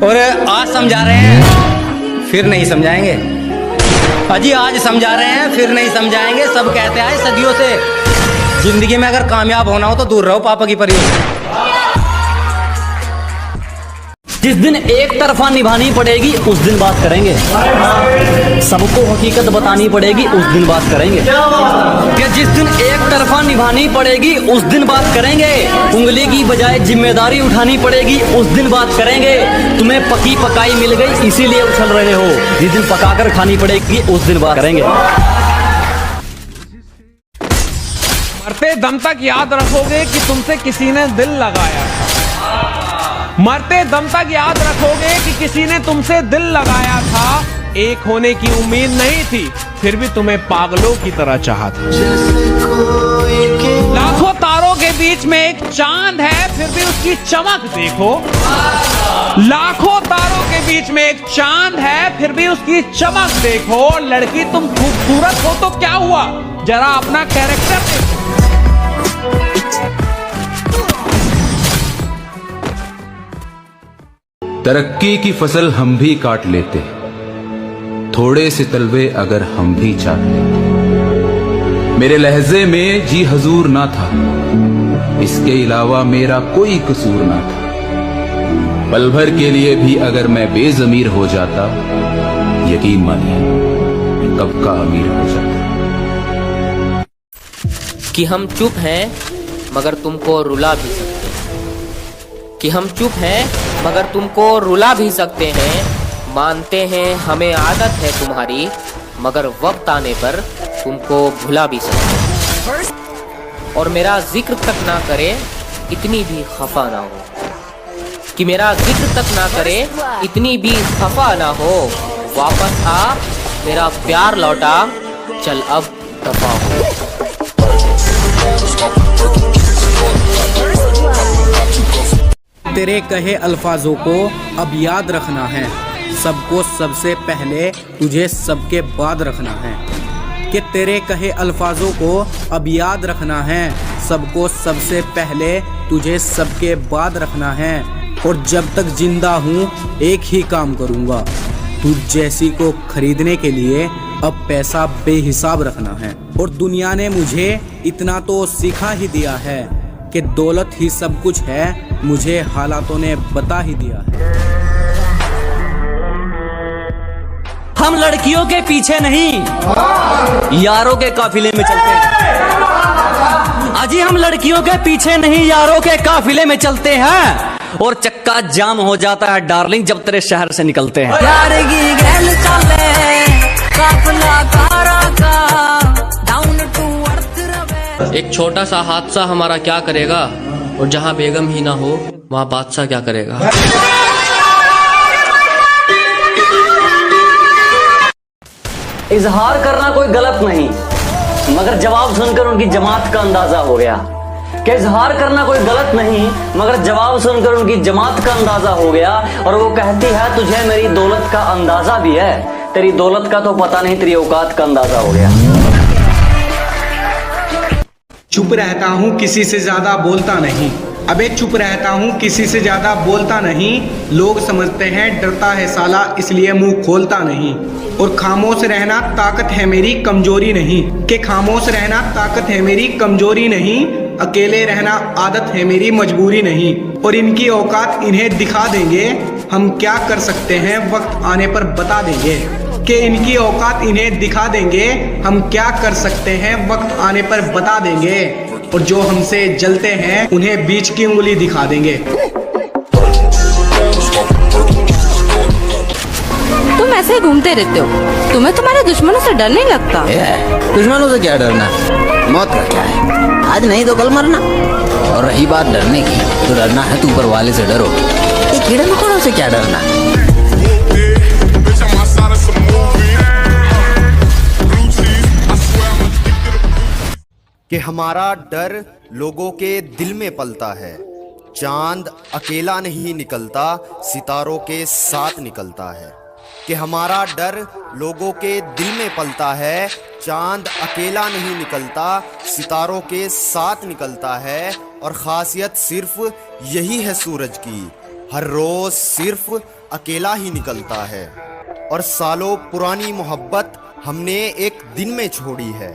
और आज समझा रहे हैं फिर नहीं समझाएंगे। अजी आज समझा रहे हैं फिर नहीं समझाएंगे। सब कहते हैं सदियों से जिंदगी में अगर कामयाब होना हो तो दूर रहो पापा की परियों से। जिस दिन एक तरफा निभानी पड़ेगी उस दिन बात करेंगे। सबको हकीकत बतानी पड़ेगी उस दिन बात करेंगे। कि जिस दिन एक तरफा निभानी पड़ेगी उस दिन बात करेंगे। उंगली की बजाय जिम्मेदारी उठानी पड़ेगी उस दिन बात करेंगे। तुम्हें पकी पकाई मिल गई इसीलिए उछल रहे हो। जिस दिन पकाकर खानी पड़ेगी उस दिन बात करेंगे। मरते दम तक याद रखोगे कि तुमसे किसी ने दिल लगाया। मरते दम तक याद रखोगे कि किसी ने तुमसे दिल लगाया था। एक होने की उम्मीद नहीं थी फिर भी तुम्हें पागलों की तरह चाहा था। लाखों तारों के बीच में एक चांद है फिर भी उसकी चमक देखो। लाखों तारों के बीच में एक चांद है फिर भी उसकी चमक देखो। लड़की तुम खूबसूरत हो तो क्या हुआ, जरा अपना कैरेक्टर देखो। तरक्की की फसल हम भी काट लेते, थोड़े से तलवे अगर हम भी चाट लेते। मेरे लहजे में जी हजूर ना था, इसके अलावा मेरा कोई कसूर ना था। पल भर के लिए भी अगर मैं बेजमीर हो जाता, यकीन मानिए कब का अमीर हो जाता। कि हम चुप हैं मगर तुमको रुला भी सकते हैं। कि हम चुप हैं मगर तुमको रुला भी सकते हैं। मानते हैं हमें आदत है तुम्हारी, मगर वक्त आने पर तुमको भुला भी सकते हैं। और मेरा जिक्र तक ना करे इतनी भी खफा ना हो। कि मेरा जिक्र तक ना करे इतनी भी खफा ना हो। वापस आ मेरा प्यार लौटा, चल अब दफा हो। तेरे कहे अल्फाजों को अब याद रखना है। सबको सबसे पहले तुझे सबके बाद रखना है। कि तेरे कहे अल्फाजों को अब याद रखना है। सबको सबसे पहले तुझे सबके बाद रखना है। और जब तक जिंदा हूँ एक ही काम करूँगा, तुझ जैसी को खरीदने के लिए अब पैसा बेहिसाब रखना है। और दुनिया ने मुझे इतना तो सिखा ही दिया है कि दौलत ही सब कुछ है, मुझे हालातों ने बता ही दिया है। हम लड़कियों के पीछे नहीं यारों के काफिले में चलते हैं। अजी हम लड़कियों के पीछे नहीं यारों के काफिले में चलते हैं। और चक्का जाम हो जाता है डार्लिंग जब तेरे शहर से निकलते हैं। यार की गैल चले काफिला कारा का डाउन टू अर्थ रवे। एक छोटा सा हादसा हमारा क्या करेगा, और जहाँ बेगम ही ना हो वहाँ बादशाह क्या करेगा। इजहार करना कोई गलत नहीं, मगर जवाब सुनकर उनकी जमात का अंदाजा हो गया। कि इजहार करना कोई गलत नहीं, मगर जवाब सुनकर उनकी जमात का अंदाजा हो गया। और वो कहती है तुझे मेरी दौलत का अंदाजा भी है, तेरी दौलत का तो पता नहीं, तेरी औकात का अंदाजा हो गया। चुप रहता हूँ किसी से ज्यादा बोलता नहीं। अबे चुप रहता हूँ किसी से ज्यादा बोलता नहीं। लोग समझते हैं डरता है साला इसलिए मुंह खोलता नहीं। और खामोश रहना ताकत है मेरी कमजोरी नहीं। कि खामोश रहना ताकत है मेरी कमजोरी नहीं। अकेले रहना आदत है मेरी मजबूरी नहीं। और इनकी औकात इन्हें दिखा देंगे, हम क्या कर सकते हैं वक्त आने पर बता देंगे। कि इनकी औकात इन्हें दिखा देंगे, हम क्या कर सकते हैं वक्त आने पर बता देंगे। और जो हमसे जलते हैं उन्हें बीच की उंगली दिखा देंगे। तुम ऐसे ही घूमते रहते हो, तुम्हें तुम्हारे दुश्मनों से डर नहीं लगता? दुश्मनों से क्या डरना, मौत का क्या है, आज नहीं तो कल मरना। और रही बात डरने की, तो डरना है तो ऊपर वाले से डरो। ये कीड़े मकोड़ों से क्या डरना। कि हमारा डर लोगों के दिल में पलता है। चांद अकेला नहीं निकलता, सितारों के साथ निकलता है। कि हमारा डर लोगों के दिल में पलता है। चांद अकेला नहीं निकलता, सितारों के साथ निकलता है। और खासियत सिर्फ यही है सूरज की हर रोज सिर्फ अकेला ही निकलता है। और सालों पुरानी मोहब्बत हमने एक दिन में छोड़ी है,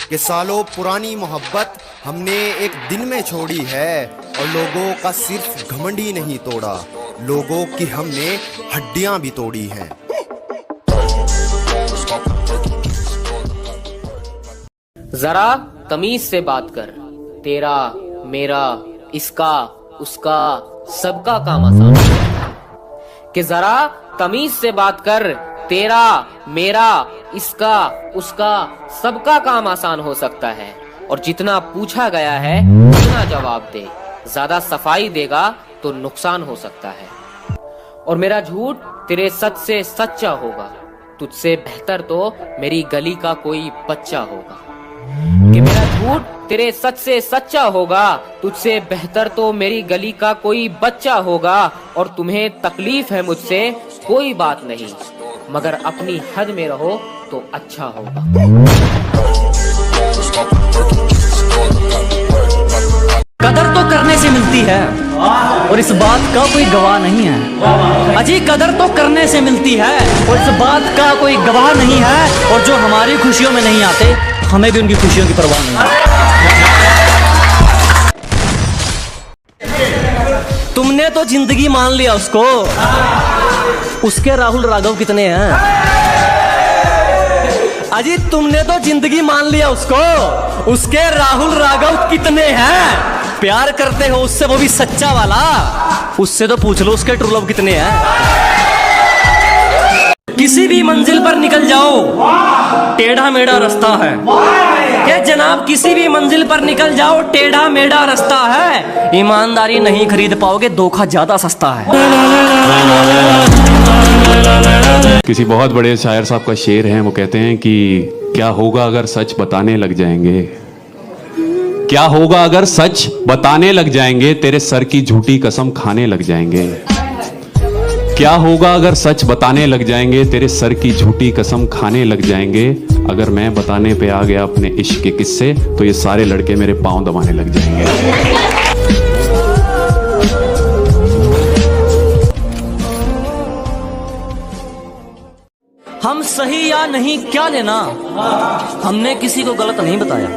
कि सालों पुरानी मोहब्बत हमने एक दिन में छोड़ी है। और लोगों का सिर्फ घमंड ही नहीं तोड़ा, लोगों की हमने हड्डियां भी तोड़ी हैं। जरा तमीज से बात कर, तेरा मेरा इसका उसका सबका काम आसान है। कि जरा तमीज से बात कर, तेरा मेरा इसका उसका सबका काम आसान हो सकता है। और जितना पूछा गया है उतना जवाब दे, ज्यादा सफाई देगा तो नुकसान हो सकता है। और मेरा झूठ तेरे सच से सच्चा होगा, तुझसे बेहतर तो मेरी गली का कोई बच्चा होगा। कि मेरा झूठ तेरे सच से सच्चा होगा, तुझसे बेहतर तो मेरी गली का कोई बच्चा होगा। और तुम्हें तकलीफ है मुझसे कोई बात नहीं, मगर अपनी हद में रहो तो अच्छा होगा। कदर तो करने से मिलती है और इस बात का कोई गवाह नहीं है। अजी कदर तो करने से मिलती है और इस बात का कोई गवाह नहीं है। और जो हमारी खुशियों में नहीं आते, हमें भी उनकी खुशियों की परवाह नहीं है। तुमने तो जिंदगी मान लिया उसको, उसके राहुल राघव कितने हैं? अजी तुमने तो जिंदगी मान लिया उसको, उसके राहुल राघव कितने हैं? प्यार करते हो उससे, वो भी सच्चा वाला, उससे तो पूछ लो उसके ट्रू लव कितने हैं। किसी भी मंजिल पर निकल जाओ, टेढ़ा मेढ़ा रास्ता है। क्या जनाब, किसी भी मंजिल पर निकल जाओ, टेढ़ा मेढ़ा रास्ता है। ईमानदारी नहीं खरीद पाओगे, धोखा ज्यादा सस्ता है। किसी बहुत बड़े शायर साहब का शेर है, वो कहते हैं कि क्या होगा अगर सच बताने लग जाएंगे, क्या होगा अगर सच बताने लग जाएंगे, तेरे सर की झूठी कसम खाने लग जाएंगे। क्या होगा अगर सच बताने लग जाएंगे, तेरे सर की झूठी कसम खाने लग जाएंगे। अगर मैं बताने पे आ गया अपने इश्क के किस्से, तो ये सारे लड़के मेरे पांव दबाने लग जाएंगे। हम सही या नहीं क्या लेना, हमने किसी को गलत नहीं बताया।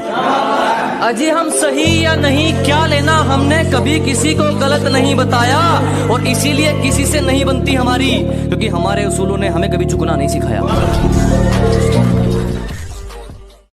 अजी हम सही या नहीं क्या लेना, हमने कभी किसी को गलत नहीं बताया। और इसीलिए किसी से नहीं बनती हमारी, क्योंकि हमारे उसूलों ने हमें कभी झुकना नहीं सिखाया।